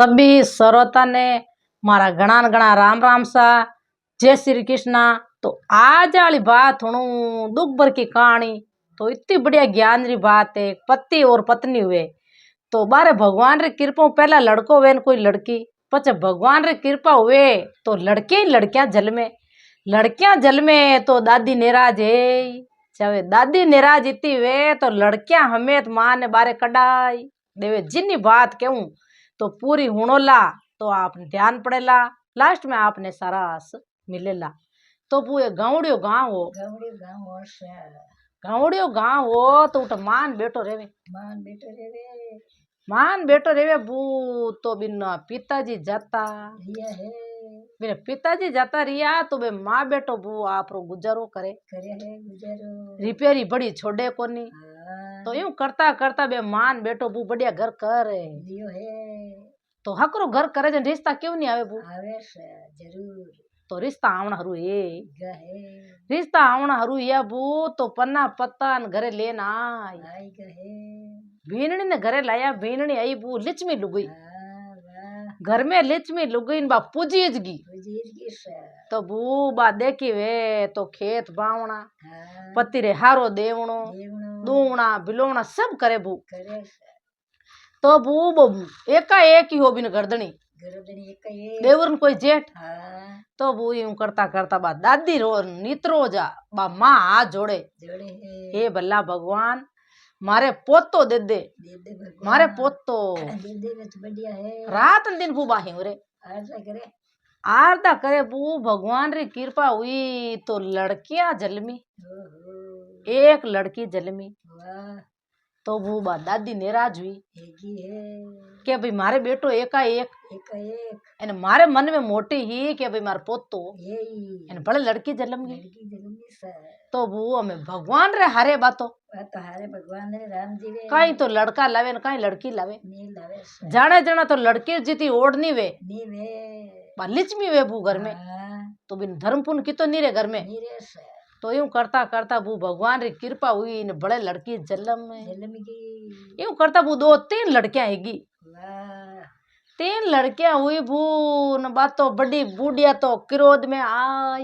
सभी श्रोता ने मारा घना घना राम राम सा। जय श्री कृष्णा। तो आज वाली बात हूँ दुख भर की कहानी। तो इतनी बढ़िया ज्ञान री बात है। पति और पत्नी हुए तो बारे भगवान री कृपा पहला लड़को हुए कोई लड़की, पचे भगवान री कृपा हुए तो लड़के ही लड़कियां जन्मे तो दादी निराज है। चाहे दादी निराज इतनी वे तो लड़कियां हमें माँ ने बारे कडाई देवे। जिन्नी बात कहूं तो पूरी हुणोला तो आपने ध्यान पड़ेला, लास्ट में आपने सारा मिलेला। तो पूरे गाँवड़ियो गाँव हो, गाँवड़ियो गाँव हो तो उठ मान बेटो रेवे बू। तो बिन पिताजी जाता रिया तो बे माँ बेटो बू आप रो गुजारो करे रिपेयरी बड़ी छोड़े कोनी। तो यूं करता करता बे मान बेटो बू बढ़िया घर करे तो हकरो घर करे जन रिश्ता क्यों नहीं आवे बू? आवे जरूर। तो रिश्ता आवण हरू रिश्ता आवण हरू या बू। तो पन्ना पत्ता घरे लेना आई भीनणी ने घरे लाया। भीनणी आई बू लिचमी लुगई घर में लिचमी लुगई बा पूजीजगी तो बू बा देखी वे तो खेत बावणा पति रे हारो देवणो दूवणा बिलोवणा सब करे बू। तो बू एका एक ही हो बिन गर्दनी देवरन कोई जेठ। तो बू यूं करता करता बा दादी रो नीतरो जा बा माँ हाथ जोड़े हे भला भगवान मारे पोतो दे मारे पोतो रात दिन बू बाही रे आरदा करे बू। भगवान री कृपा हुई तो लड़कियां जन्मी, एक लड़की जन्मी। तो वो बा दादी निराज हुई के भाई मारे बेटो एका एक एन मारे मन में मोटी ही के भाई मारे पोतो एन बड़े लड़की जन्म गई। तो वो हमें भगवान रे हारे बातो भगवान रे राम जी रे कहीं तो लड़का लावे न कहीं लड़की लावे जाने जाना तो लड़की जीती ओढ़नी वे लिचमी वे बू घर में। तो बिन धर्म पुण्य की तो नहीं रे घर में। तो यूं करता करता बू भगवान री कृपा हुई न बड़े लड़की जन्म यूं करता बू दो तीन लड़कियां हैगी। तीन लड़कियां हुई बू न बात तो बड़ी बूढ़िया तो क्रोध में आई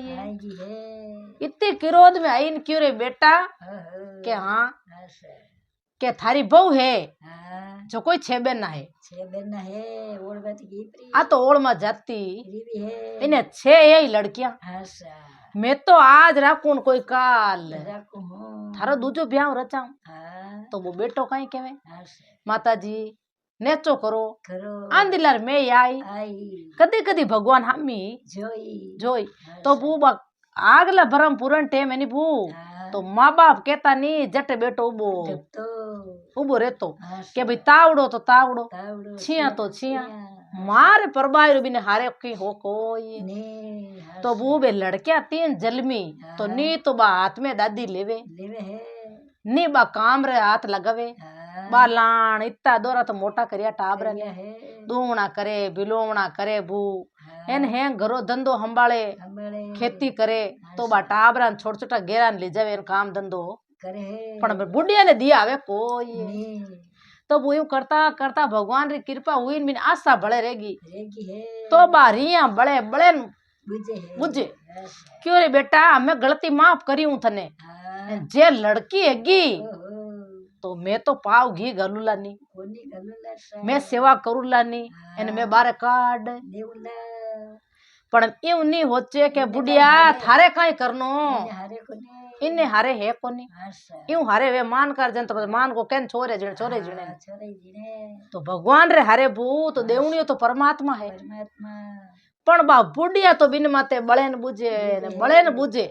इतनी क्रोध में आई न क्यों रे बेटा के हाँ के थारी बहू है जो कोई छह बहना है आ तो ओड़ में जाती इन्हें छह यही लड़कियां मैं तो आज राखू कोई काल थारो दूजो ब्याह रचाऊं। तो वो बेटो कहीं केवे माता जी नेचो करो आंदिलार में आई कदी कदी भगवान हामी जोई। तो बू आगला भरम पूरन टेम है नी बू। तो माँ बाप कहता नहीं जट बेटो उबो रहतो के भाई तावड़ो तो तावड़ो छिया तो छिया मार परबाई बिन हारे की हो कोई। तो वो बे लड़कियां तीन जलमी तो नी तो बा हाथ में दादी लेवे नी बा काम रे हाथ लगावे बा लान इत्ता दोरा तो मोटा करिया टाबरा ने दूवणा करे बिलोवणा करे बू एन है घरो धंधो हंबाळे खेती करे। तो बा टाबरा छोटा छोटा गेरा ले जावे एन काम धंधो पण बुढ़िया ने दिया आवे कोई। तो वो यूं करता करता भगवान री कृपा हुई बिन आशा बड़े रहेगी तो बारियां बड़े बड़े बुझे क्यों रे बेटा हमें गलती माफ करी हूं थने जे लड़की हैगी तो मैं तो पाव घी गलूला नी मैं सेवा करूला नी एन मैं बारे काट पण यूं नहीं होचे के बुढ़िया थारे काई करनो इन्ने हारे है कोनी यूं हारे वे मान कर जन तो मान को केन छोरे जिने तो भगवान रे हारे बू। तो देवणियो तो परमात्मा है पण बा बुढ़िया तो बिन माते बड़े न बुझे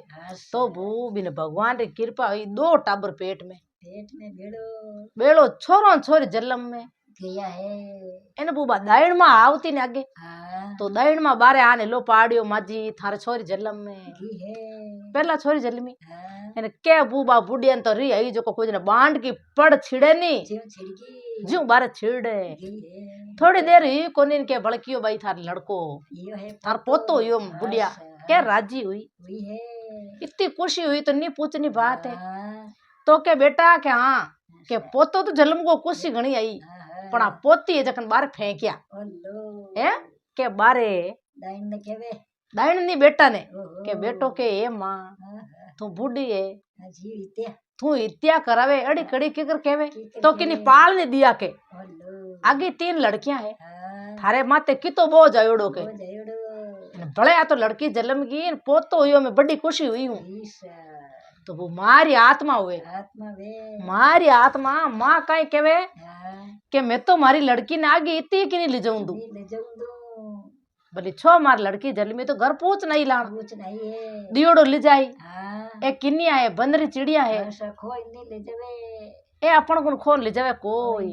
तो बू बिन भगवान री कृपा हुई दो टाबर पेट में बेड़ो छोरो छोरी जन्म में गया है इन बुबा दाइण में आवती ने आगे। तो दाइण में बारे आने लो पाड़ियो माजी थारे छोरी जन्म में पहला छोरी जन्मी इन के बुबा बुढ़िया तो री आई जो कोई ने बांड की पड़ छिड़े नी ज्यों बारे छिड़े थोड़ी देर ही कोनी के बड़कियो भाई थार लड़को थार पोतो यो बुढ़िया के राजी हुई इतनी खुशी हुई तो नहीं पूछनी बात है। तो के बेटा के हाँ के पोतो तो जन्म को खुशी घणी आई પણ આ પોતી જખન બારે ફેંક્યા હે કે બારે દાઈણ ની બેટા ને કે બેટો કે એ માં તું બુढ़ी है तू इत्या करावे अड़ी कड़ी किकर केवे तो किनी पाल ने दिया के आगे 3 लड़कियां है थारे माते कितो बोझ आयोड़ो के भले आ तो लड़की जन्म गई पोतो हुई मैं बड़ी खुशी हुई हूँ तो वो मारी आत्मा हुए मारी आत्मा माँ कहीं केवे के मैं तो मारी लड़की ने आगे इतनी की नहीं ले जाऊं दू भले छो मार लड़की जन्मी तो घर पूछ नहीं ला दियोड़ो ले जाई ए किनिया है बंदरी चिड़िया है ए अपन को खोल ले जावे कोई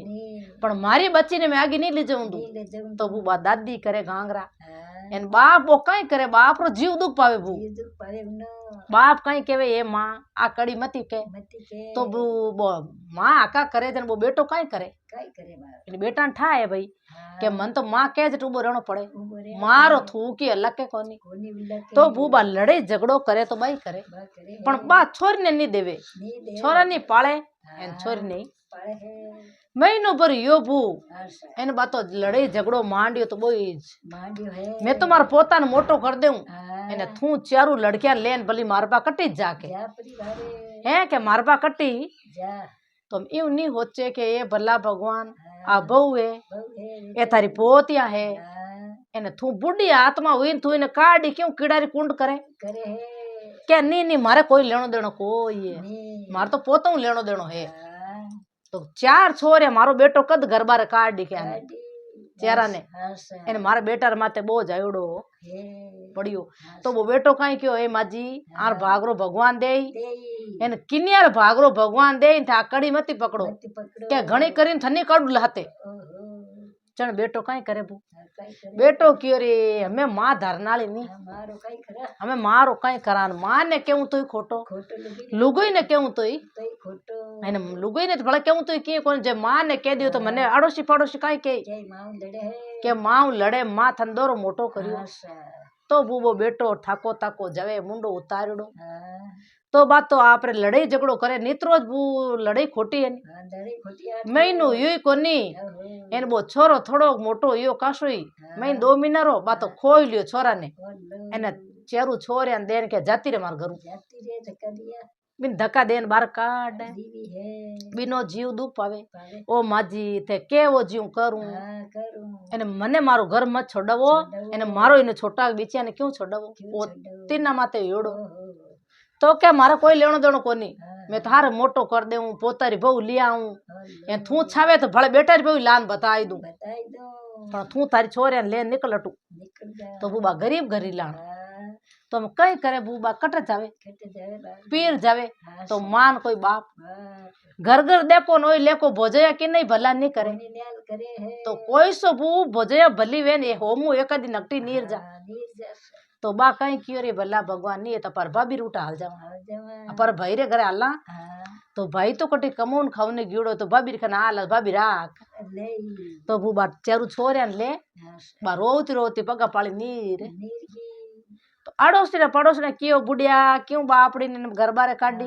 पण मारी बच्ची ने मैं आगे नहीं ले जाऊं दू तो वो बा दादी करे घांगरा एन बाप वो कई करे बाप रो जीव दुख पावे वो बाप कई केवे ए मां आ कड़ी मती के तो वो मां आका करे जन वो बेटो कई करे बेटा ने ठाए भाई के मन तो मां के ज उबो रहनो पड़े मारो थूकी अलग के कोनी तो बूबा लड़े झगड़ो करे तो बाई करे पण बा छोरी ने नहीं देवे छोरा नहीं पाले एन छोरी नहीं महीनो भर यो बू एन बातो लड़े झगड़ो मांडियो तो बोई मैं तो मारा पोता ने मोटो कर देऊं एने थू चारू लड़कियां लेन भली मारबा कटी जाके है के मारबा कटी तो यूं नहीं होचे के ये भला भगवान आ बहू है ये थारी पोतिया है एने थू बुढ़ी आत्मा हुई तू इने काढ़ी क्यों कीड़ारी कुंड करे के नहीं मारे कोई लेनो देनो कोई है मारे तो पोता लेनो देनो है तो 4 छोरे मारो बेटो कद घर बार काढ़ दी के आने चेहरा ने एने मारे बेटा माते बोझ आयोड़ो पड़ियो तो वो बेटो कहीं क्यों ए माजी आर भागरो भगवान दे एने किनियार भागरो भगवान दे था कड़ी मती पकड़ो के घणी करीन थनी काढ लाते चण बेटो कहीं करे बू बेटो क्यों रे हमें मां धरनाली नहीं हमें मारो कहीं करान मां ने केऊ तो खोटो लुगई ने केऊ तो एने लुगई ने भला केऊ तो की कोन जे मां ने कह दियो तो मने आड़ोसी पड़ोसी काई के मां लड़े मां थंदोरो मोटो करियो तो बूबो बेटो ठाको ताको जवे मुंडो उतारड़ो तो बात तो आप लड़ाई झगड़ो करे नित्रोज बू लड़ाई खोटी है महीनो यो कोनी एन बो छोरो थोड़ो मोटो यो काशोई मैं 2 महीना रो बात तो खोई लियो छोरा ने एने चेरू छोरे देन के जाती रे मार घरू बिन धक्का देन बार काट बिनो जीव दुख पावे ओ माजी थे के वो जीव करूं एने मने मारो घर मत छोड़वो एने मारो इने छोटा बीचिया ने क्यों छोड़वो ओ तीना माते योड़ो तो क्या मारा कोई लेनो देनो कोनी मैं थारे मोटो कर देऊं पोतारी बहू लिया आऊं ए थू छावे तो भले बेटारी बहू लान बताई दूं पण थू तारी छोरे ले निकल अटू तो बूबा गरीब घरी लाण तो हम कई करे बूबा कट जावे पीर जावे तो मान कोई बाप घर घर देखो नोई लेको भोजया कि नहीं भला नहीं करे तो कोई सो बू भोजया भली वे ने होमू एक दिन नकटी नीर जा तो बा कहीं क्यों रे भला भगवान नहीं है तो पर भाभी रूटा हाल जाओ पर भाई रे घरे आला तो भाई तो कटी कमौन खावने गियोड़ो तो भाभी खाना आला भाभी राख तो वो बात चारू छोरे ले बा रोती रोती पगा पाली नीर तो अड़ोसी ने पड़ोस ने क्यों बुढ़िया क्यों बापड़ी ने घर बारे काढ़ी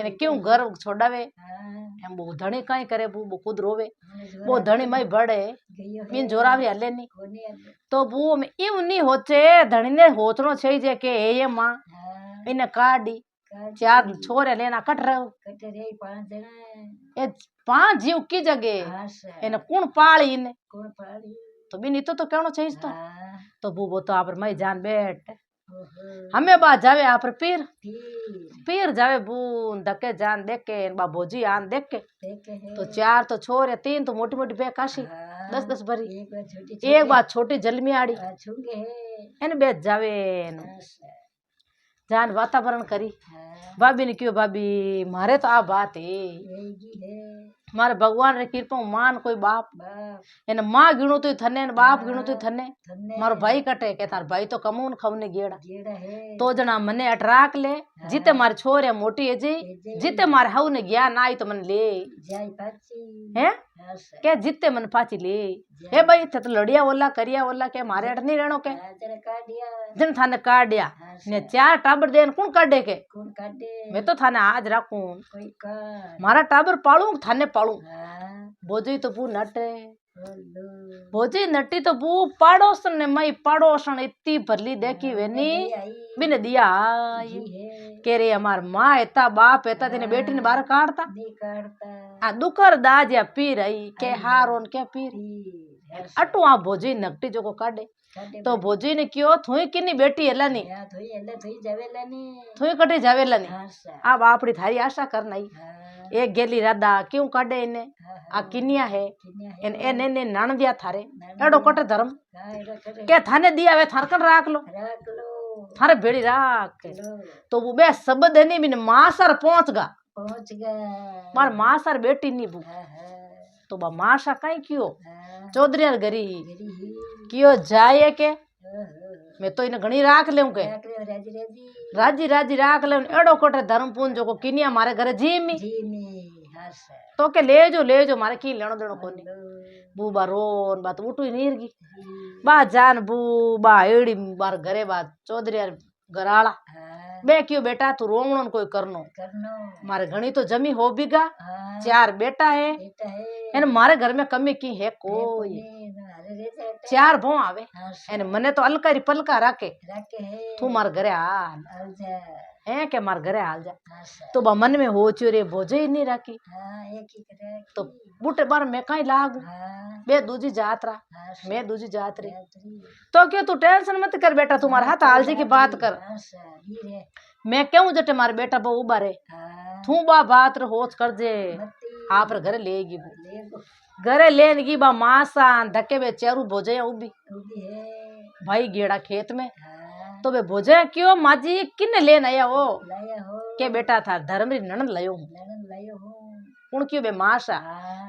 एने क्यों घर छोड़ावे एम वो धणी कहीं करे वो खुद रोवे वो धणी मई बड़े बिन जोरावी हले नहीं तो वो में इम नहीं होचे धणी ने होचनो छई जे के ये मां इने काढ़ी 4 छोरे लेना कट रहे 5 जीव की जगह एने कौन पाली इने तो बिन तो कहनो चाहिए तो वो तो आप मई जान बैठ हमें बा जावे आप पीर जावे बून धके जान देख के बा भोजी आन देख के तो 4 तो छोरे 3 तो मोटी मोटी बेकाशी 10 भरी एक बात छोटी जलमी आड़ी एन बेच जावे जान वातावरण करी भाभी ने क्यों भाभी मारे तो आ बात है मारे भगवान रे कृपा मान कोई बाप एने मां गिणो तो थने बाप गिणो तो थने मारो भाई कटे के तार भाई तो कमून खवने गेड़ा तो जना मने अटराक ले जीते मारे छोरे मोटी है जी जीते मारे हाउ ने गया ना आई तो मन ले हैं के जीते मन पाची ले हे भाई थे तो लड़िया ओला करिया ओला के मारे अट नहीं रहनो के जन थाने काढ़िया ने 4 टाबर देन कौन काढ़े के मैं तो थाने आज राखूं मारा टाबर पालू थाने पालू भोजी तो बू नटे भोजी नटी तो बू पाड़ोसन ने मई पाड़ोसन इतनी भरली देखी वेनी बिन दिया आई के रे हमार माँ एता बाप एता तेने बेटी ने बाहर काटता आ दुकर दाज या पी रही के हारोन के पी अटू आ भोजी नकटी जो को काटे तो भोजी ने क्यों थुई किनी बेटी हेलानी थुई कटी जावेलानी अब आपड़ी थारी आशा करना ही एक गेली राधा क्यों काटे इने आ किनिया है इन ने नण दिया थारे एडो कटे धर्म के थाने दिया वे थारकन राख लो थारे भेड़ी राख तो वो बे शब्द नहीं बिन मासर पहुंच गा मार मासर बेटी नहीं बू तो बा मासा कहीं क्यों चौधरी गरी क्यों जाए के मैं तो इन्हें घणी राख ले के राजी राजी राख ले एडो कोटे धर्म पून जो को किनिया मारे घरे जीमी तो के ले जो मारे की लेनो देनो कोनी बू बा रोन बात उठू नीरगी बा जान बू बा एड़ी बार घरे बात चौधरी गराला बे क्यों बेटा तू रोवणो कोई करनो मारे घणी तो जमी हो बीगा 4 बेटा है एन मारे घर में कमी की है कोई 4 भों आवे एन मने तो अलकारी पलका राखे तू मार घरे हाल है के मार घरे हाल जा तो बा मन में हो चो रे भोजे ही नहीं राखी तो बूटे बार मैं कहीं लागू बे दूजी जात्रा मैं दूजी जातरी तो क्यों तू टेंशन मत कर बेटा तुम्हारे हाथ हाल जी की बात कर मैं क्यों जटे मारे बेटा बहु उबारे तू बा बात होच कर जे आप घरे लेगी घरे लेगी बा मासा धक्के बे चेरू भोजे उबी भाई गेड़ा खेत में तो बे भोजे क्यों माजी किने लेन आया हो के बेटा थार धर्मरी ननद लयो हूं क्यों बे मासा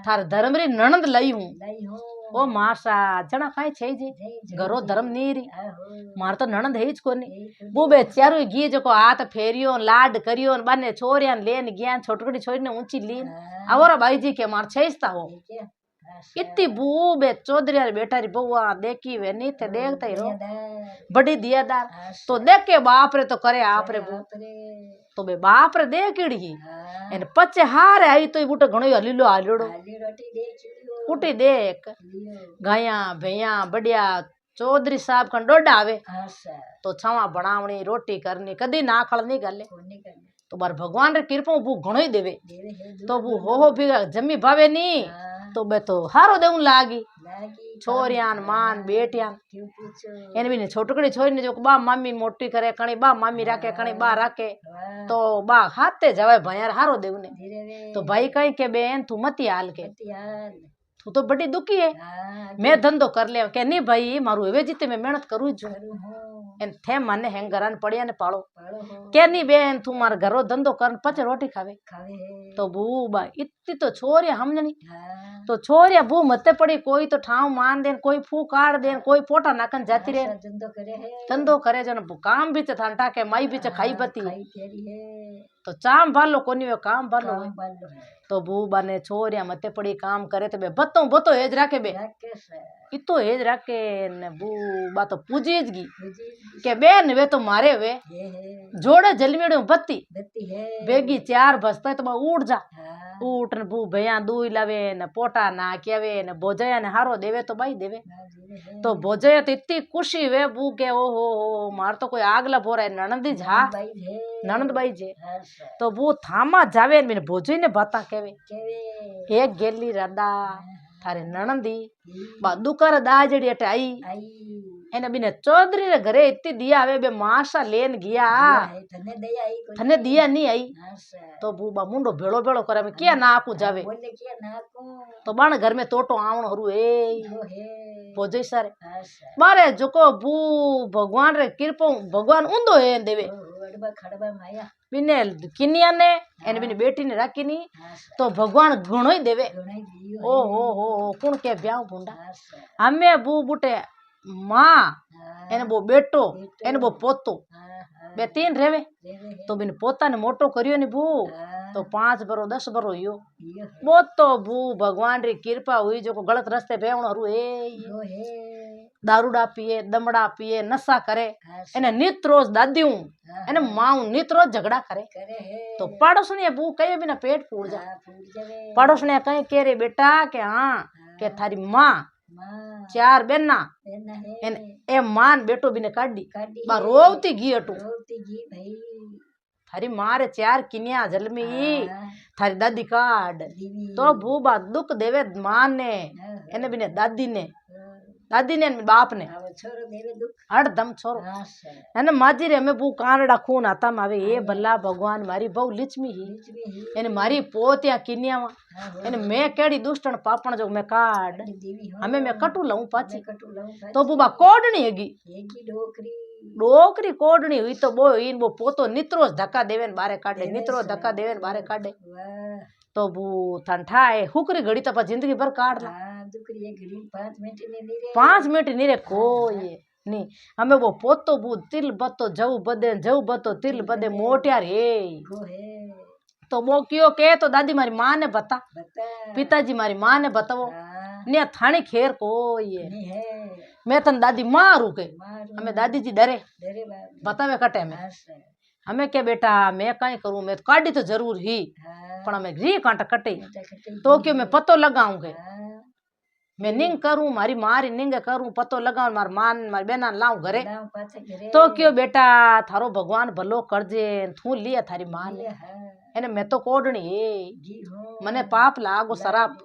थार धर्मरी ननद लई हूं ओ मासा जना काई छे जी घरो धर्म नीरी मार तो ननद है ज कोनी बू बे चारू गी जो को हाथ फेरियो लाड करियो बने छोरिया लेन गया छोटकड़ी छोरी ने ऊंची लीन आवरा भाई जी के मार छेस्ता हो इतनी बू बे चौधरी यार बेटा री बउआ देखी वे नहीं थे देखते ही रो बड़ी दियादार तो देख के बाप रे तो करे आप रे बू तो बे बाप रे देख इड़ी एन पचे हार आई तो बूटे घणो हलीलो हालियो उठी देख गाया भैया बढ़िया चौधरी साहब खन डोडा आवे तो छावा बनावनी रोटी करनी कदी ना खल नहीं गले तो बार भगवान रे कृपा बू घणो ही देवे तो बू हो भी जमी भावे नी तो बे तो हारो देऊन लागी छोरियान मान बेटियान एन भी छोटकड़ी छोरी ने जो बा मामी मोटी करे कणी बा मामी राखे कणी बा राखे तो बा हाथे जवाय भैया हारो देवने तो भाई कहीं के बेन तू मती हाल के तू तो बड़ी दुखी है मैं धंधो कर ले के नहीं भाई मारू एवे जीते मैं मेहनत करू जो एन थे माने हैंग घरान पड़िया ने पालो के नहीं बेन तू मार घरो धंधो कर पचे रोटी खावे तो बू बा इतनी तो छोरिया हमजनी तो छोरिया बू मते पड़ी कोई तो ठाव मान देन कोई फू काट देन कोई पोटा नाकन जाती रे धंधो करे जन काम भी थान टाके माई भी खाई बती तो चाम भालो कोनी वे काम भालो तो बू बने छोरिया मते पड़ी काम करे तो बे बतो हेज राखे बे इतो हेज राखे ने बू बा तो पूजीज गी के बेन वे तो मारे वे जोड़े जलमेड़े बत्ती बेगी 4 बजता तो बा उठ जा उठ न बू भैया दूई लावे न पोटा ना केवे न भोजया ने हारो देवे तो भाई देवे तो भोजया तो इतनी खुशी वे बू के ओ हो मार तो कोई आगला बोरा है ननदी झा ननद बाई जे तो बू थामा जावे ने भोजई ने बाता केवे एक गेली राधा थारे ननदी बा दुकर दाजड़ी अटे आई एने बिने चौधरी रे घरे इतनी दिया आवे बे मासा लेन गया थने दिया नहीं आई तो बूबा मुंडो भेड़ो भेड़ो करे में क्या नाकू जावे तो बण घर में तोटो आवण हरु ए भोजई सारे मारे जोको बू भगवान रे कृपा भगवान उंदो है देवे बिने किनिया ने एने बिने बेटी ने राखी नी तो भगवान घणो ही देवे ओ हो कुण के ब्याह भूंडा हमें बू बूटे माँ एने बो बेटो एने बो पोतो बे 3 रेवे तो बिन पोता ने मोटो करियो ने बू तो 5 बरो 10 बरो यो वो तो बू भगवान री कृपा हुई जो को गलत रास्ते बेवण हरु ए દારૂડા પીએ દમડા પીએ નશા કરે એને નિત રોજ દાદીયું એને માઉ નિત રોજ झगड़ा करे तो पड़ोस ने बू कहे बिना पेट फूट जा पड़ोस ने कहीं कह रे बेटा के हाँ के थारी माँ 4 बेना ए मान बेटो बिने काढ़ी बा रोवती घी अटू थारी माँ रे 4 किनिया जलमी थारी दादी काढ़ तो भूबा दुख देवे माँ ने एने बिने दादी ने बाप ने हरदम छोरो एने माजी रे हमें बू कानड़ा खून आता मावे ए भला भगवान मारी बहु लिचमी ही एने मारी पोतिया किनिया एने मैं केड़ी दुष्टन पापण जो मैं काढ़ हमें मैं कटू लऊं पाची तो बूबा कोडनी हेगी डोकरी कोडनी हुई तो बो इन बो पोतो नित्रोज धक्का देवे बारे काढे नित्रोज धक्का देवे बारे काढे तो बू ठंठाए हुकरी घड़ी तो जिंदगी भर काढ़ ला 5 मिनट नहीं रे कोई नहीं हमें वो पोतो बू तिल बतो जव बतो तिल बदे मोटिया रे तो वो क्यों के तो दादी मारी माँ ने बता पिताजी मारी माँ ने बताओ ने थानी खेर कोई है मैं तन दादी मारू के हमें दादी जी डरे बतावे कटे में हमें क्या बेटा मैं कहीं करूं मैं तो काढ़ी तो जरूर ही पर हमें री कांटा कटे तो क्यों मैं पतो लगाऊंगे मैं निंग करूं मारी मारी निंग करूं पतो लगाऊं मार मान मारी बेना लाऊं घरे तो क्यों बेटा थारो भगवान भलो करजे थू लिया थारी मां ने एने मैं तो कोडनी है मने पाप लागो शराब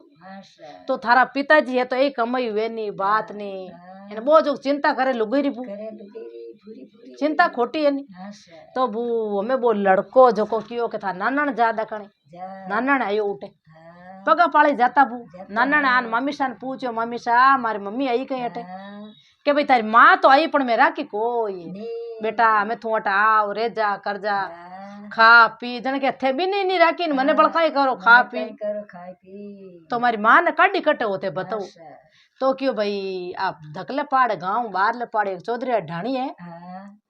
तो थारा पिताजी है तो एक कमाई हुए नी बात नी एने बो जो चिंता करे लुगरी बू चिंता खोटी है नी तो बू हमें वो लड़को जो को कियो के था नानन ज्यादा कणे नानन आयो उठे पगा पाली जाता बू नानन आन मम्मी ने पूछो मम्मी सा मारी मम्मी आई कहीं अटे के भाई तारी माँ तो आई पण मैं राखी कोई बेटा मैं तू अट आओ रे जा कर जा खा पी जन के थे भी नहीं राखी मने बड़काई करो खा पी तो मारी माँ ने काढ़ी कटे होते बताओ तो क्यों भाई आप धकले पाड़े गाँव बाहरले पाड़े चौधरी ढाणी है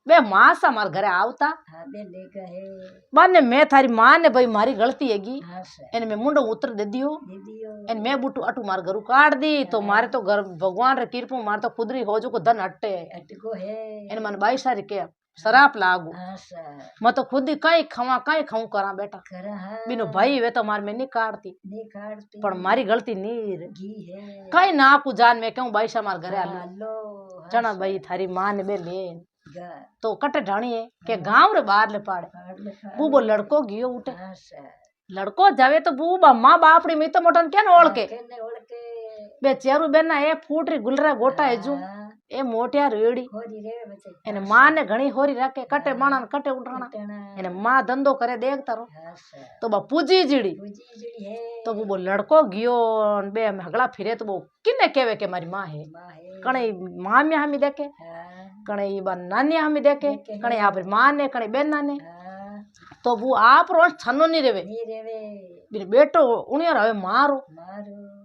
बे माँ सा मार घरे आवता बने मैं थारी माँ ने भाई मारी गलती हैगी एने मैं मुंडो उतर दे दियो एने मैं बुटू अटू मार घरू काट दी तो मारे तो घर भगवान रे कृपा मारे तो खुदरी हो जो को धन हटे एने मन 22 सारी के शराब लागू मैं तो खुद ही कई खाऊं करा बेटा बिनु भाई वे तो मार में नहीं काटती पर मारी गलती नीर कई ना को जान में क्यों 22 मार घरे आलो जना भाई थारी माँ ने बे ले तो कटे ढाणी है के गांव रे बाहर ले पाड़े बूबो लड़को गियो उठे लड़को जावे तो बूबा माँ बापड़ी में तो मोटन क्या न ओढ़ के बे चेरू बेना ए फूटरी गुलरा गोटा है जू ए मोटिया रेड़ी एने माँ ने घणी होरी रखे कटे माणा कटे उठाना एने माँ धंधो करे देखता रो तो बा पूजी जीड़ी तो वो लड़को गियो बे हगड़ा फिरे तो वो किने केवे के मारी माँ है कणे माँ में हमी देखे कणे बा नानी हमी देखे कणे आप माँ ने कणे बेना ने तो वो आप रोज छनो नहीं रेवे बिन बेटो उनियर हवे मारो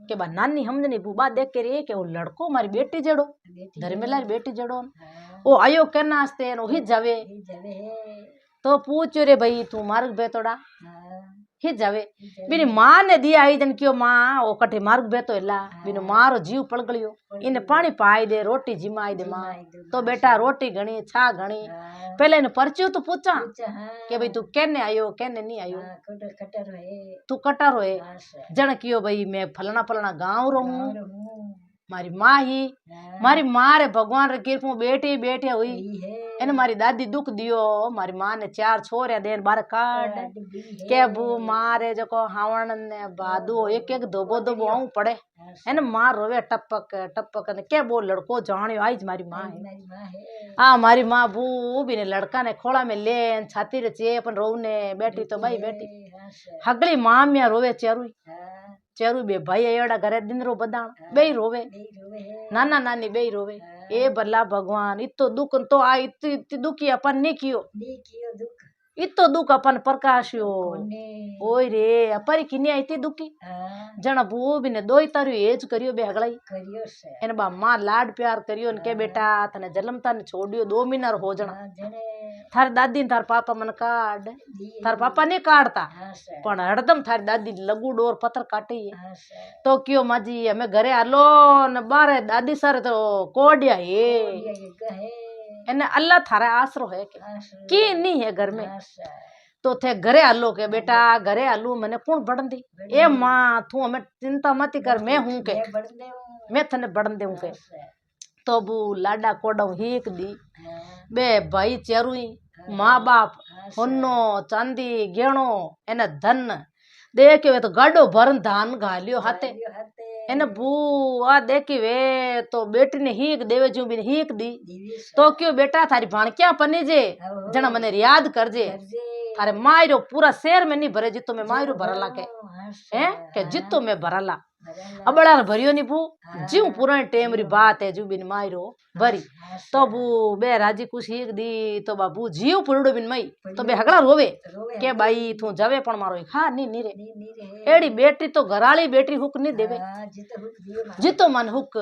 के बा नानी हमने बुबा देख के रे के वो लड़को मारी बेटी जड़ो धर्मेला बेटी जड़ो ओ आयो केना आस्ते नो ही जावे तो पूछ रे भाई तू मार्ग बेतोड़ा ही जावे बिनी माँ ने दिया आई जन क्यों माँ ओ कटे मार्ग बेतो एला बिनु मारो जीव पड़ गयो इने पानी पाई दे रोटी जिमाई दे माँ तो बेटा रोटी घणी छा घणी पहले ने परच्यो तो पूछा के भाई तू केने आयो केने नहीं आयो तू कटर होए जन क्यों भाई मैं फलना गाँव रो हूँ मारी माँ ही मारी माँ रे भगवान रे कृपा बेटी बेटी हुई एने मारी दादी दुख दियो मारी माँ ने 4 छोरिया देन बार काट के बू माँ रे जको हावण ने बादू एक दबो आऊं पड़े एने माँ रोवे टपक ने के बो लड़को जानियो आई मारी माँ है आ मारी माँ बू भी ने लड़का ने खोला में ले छाती रे चेप रोने बैठी तो भाई बेटी हगली माँ मिया रोवे चेरू बे भाई एड़ा घरे दिन रो बदान बेई रोवे नाना नानी बेई रोवे ए भला भगवान इतो दुख तो आ इतनी दुखी अपन नहीं कियो इतो दुख अपन प्रकाशियो ओय रे अपरी किने इतनी दुखी जण बू भी ने दोई तारू एज करियो बे हगलाई एने बा मां लाड प्यार करियो ने के बेटा तने जन्मता ने छोड़ियो 2 महीना हो जणा थारी दादी ने थार पापा मन काट थार पापा नहीं काटता पण हरदम थारी दादी लगू डोर पत्थर काटी है तो क्यों माजी हमें घरे आलो न बारे दादी सारे तो कोडिया है एने अल्लाह थारा आसरो है कि नहीं है घर में तो थे घरे आलो के बेटा घरे आलू मैंने कौन बढ़न दी ए माँ तू हमें चिंता मत कर मैं हूं के मैं थने बढ़न देऊं के तो बू लाडा कोडम हीक दी बे भाई चेरुई माँ बाप होनो चांदी गेणो एने धन देखे वे तो गाडो भरन धान घालियो हाथे एने बू आ देखी वे तो बेटी ने हीक देवे जू भी हीक दी तो क्यों बेटा थारी भाणकिया पनी जे जना मने याद कर जे थारे मायरो पूरा शहर में नहीं भरे जितो में मायरो भरला के हैं के जितो में भरला अबड़ा भरियो नहीं बू जीव पुराने टेम री बात है जू बिन मायरो भरी तो बू बे राजी कुछ हीक दी तो बाबू जीव पुरड़ो बिन मई तो बे हगड़ा रोवे के भाई तू जावे पण मारो हाँ नी रे एड़ी बेटी तो घराली बेटी हुक नहीं देवे जितो मन हुक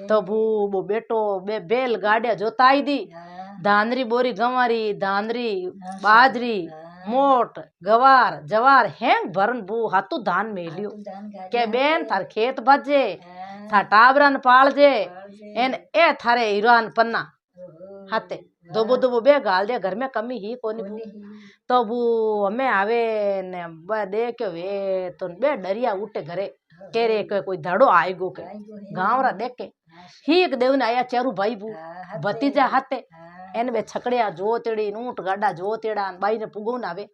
तो बू बेटो बे बेल गाड़िया जोताई दी धानरी बोरी गंवारी धानरी बाजरी मोट गवार जवार हैंग भरन बू हाथू धान मेलियो के बेन थार खेत बजे था टाबरन पाल जे एन ए थारे हीरोन पन्ना हाथे दोबो बे गाल दे घर में कमी ही कोनी तो बू हमें आवे ने देखो वे तो बे डरिया उठे घरे के रे कोई धड़ो आएगो के गांवरा देखे ही एक देव ने आया चारू भाई बू भतीजा हाथे एन बे छकड़िया जोतेड़ी ऊंट गाडा जोतेड़ा बाई ने पुगोन आवे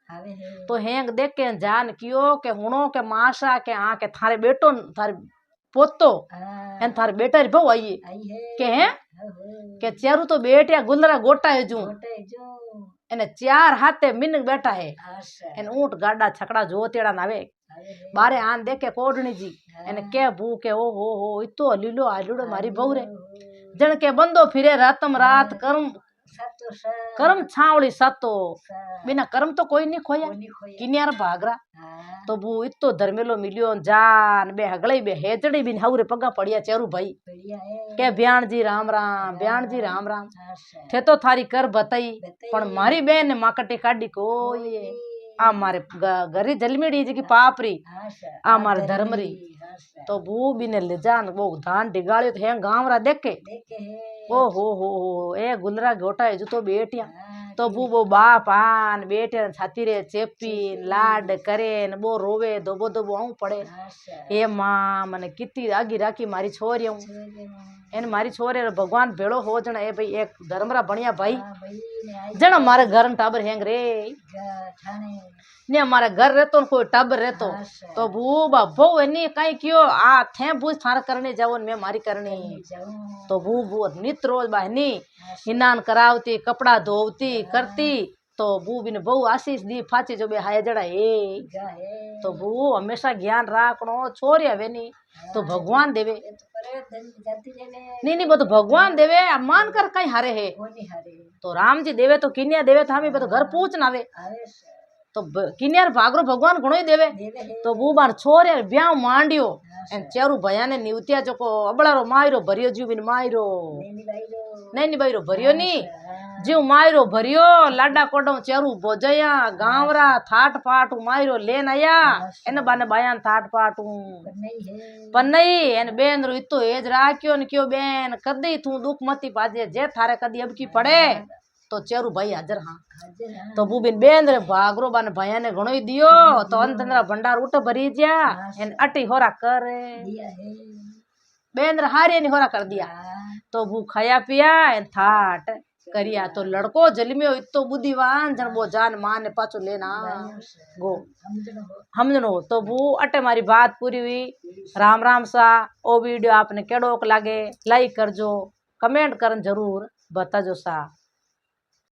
तो हेंग देख के जान कियो के हुणो के माशा के आ के थारे बेटो थारे पोतो एन थारे बेटा री बहु आई के हैं के चारू तो बेटिया गुलरा गोटा है जू एने चार हाथे मिन बैठा है एन ऊंट गाडा छकड़ा जोतेड़ा नावे बारे आन देखे कोडणी जी एने के भू के ओ हो इतो लीलो आलूड़ो मारी बहु रे जन के बंदो फिरे रातम रात कर्म छावड़ी सतो बिना कर्म तो कोई नहीं खोया किन्यार भागरा तो बू इतो धर्मेलो मिलियो जान बे हगले बे हेचड़ी बिन हाउरे पगा पड़िया चेरू भाई के ब्याण जी राम राम थे तो थारी कर बताई पण मारी बेन ने माकटी काडी कोई आ मारे घरी जलमीड़ी जी की पापरी आ मारे धर्मरी तो बू बिने ले जान वो धान डिगाड़ियो तो है गांवरा देखे ओ हो ए गुलरा गोटा है जो तो बेटिया तो बू वो बाप आन बेटे छाती रे चेपी लाड करे न बो रोवे दोबो आऊं पड़े ए मां मने कितनी आगी राखी मारी छोरी एन मारी छोरे भगवान भेड़ो हो जण ए भाई एक धर्मरा बनिया भाई जण मारे घर टाबर हेंग रे ने हमारे घर रहतो कोई टाबर रहतो तो भूबा भो नहीं कहीं क्यों आ थे बूझ थार करने जाओ मैं मारी करनी तो भू नित रोज बहनी हिनान करावती कपड़ा धोवती करती तो बू बिन बहु आशीष दी फाची जो बे हाय जड़ा ए तो बू हमेशा ज्ञान राखनो छोरी हवे नी तो भगवान देवे नहीं वो तो भगवान देवे मान कर कहीं हारे है तो राम जी देवे तो किन्या देवे तो हमें तो घर पूछ ना वे तो किन्यार भागरो भगवान घणो ही देवे तो बू बार छोरे ब्याह मांडियो एन चेरू भया ने निवतिया जो को अबड़ारो मायरो भरियो जीव बिन मायरो नहीं बाईरो भरियो नी जीव मायरो भरियो लाडा कोडो चेरू बोजया गांवरा थाट पाट मायरो लेन आया एन बाने बायान थाट पाट पर नहीं एन बेन रो इतो एज राख्यो न क्यों बेन कदी तू दुख मती पाजे जे थारे कदी अब की पड़े तो चेरू भाई हाजर हाँ तो बूबिन बेन रे भागरो बाने भैया ने घणो ही दियो तो अंतरा भंडार उठ भरी जा एन अटी होरा कर बेन रे हारे ने होरा कर दिया तो बू खाया पिया एन थाट करिया तो लड़को जलमियो इतो बुद्धिवान जन वो जान मान ने पाछो लेना गो हमजनो तो बू अटे मारी बात पूरी हुई राम राम सा ओ वीडियो आपने केड़ो लागे लाइक करजो कमेंट करन जरूर बताजो सा।